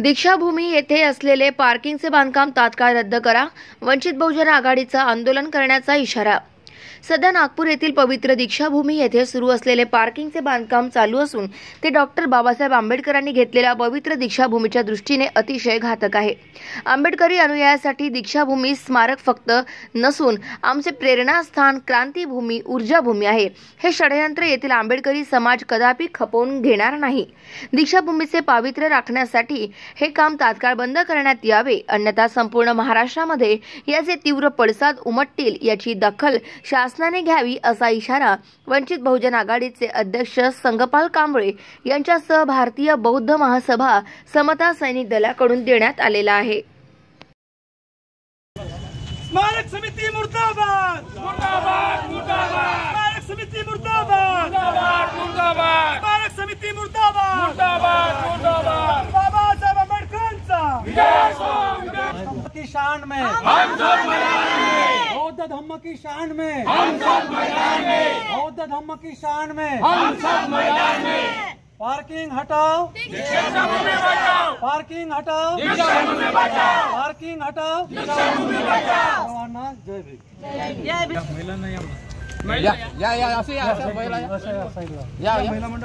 दीक्षाभूमी येथे असलेले पार्किंगचे बांधकाम तात्काळ रद्द करा. वंचित बहुजन आघाडीचा आंदोलन करण्याचा इशारा. सध्या नागपूर येथील पवित्र दीक्षाभूमी येथे सुरू असलेले पार्किंगचे बांधकाम चालू असून ते डॉक्टर बाबासाहेब आंबेडकरांनी घेतलेल्या पवित्र दीक्षाभूमीच्या दृष्टीने अतिशय घातक आहे. आंबेडकरी अनुयायासाठी दीक्षाभूमी स्मारक फक्त नसून आमचे प्रेरणास्थान, क्रांतीभूमी, ऊर्जाभूमी आहे. हे षडयंत्र येथील आंबेडकरी समाज कदापि खपवून घेणार नाही. दीक्षाभूमीचे पावित्र्य राखण्यासाठी हे काम तात्काळ बंद करण्यात यावे, अन्यथा संपूर्ण महाराष्ट्रामध्ये याचे तीव्र पडसाद उमटतील. याची दखल शासनाने घ्यावी असा इशारा वंचित बहुजन आघाडीचे अध्यक्ष संगपाल कांबळे यांच्यासह भारतीय बौद्ध महासभा समता सैनिक दलाकडून देण्यात आलेला आहे. स्मारक समिती मुर्दाबाद मुर्दाबाद मुर्दाबाद. स्मारक समिती मुर्दाबाद मुर्दाबाद मुर्दाबाद. स्मारक समिती मुर्दाबाद मुर्दाबाद मुर्दाबाद. बाबासाहेब आंबेडकरांचा विजय असो. की शान में हम सब मैदान में. बौद्ध धम्म की शान में हम सब मैदान में. बौद्ध धम्म की शान में हम सब मैदान में. पार्किंग हटाओ, दीक्षाभूमि बचाओ. पार्किंग हटाओ, दीक्षाभूमि बचाओ. पार्किंग हटाओ, दीक्षाभूमि बचाओ. जय भीम. जय भीम. महिला नाही. या या या असं या महिला या महिला मंडळ.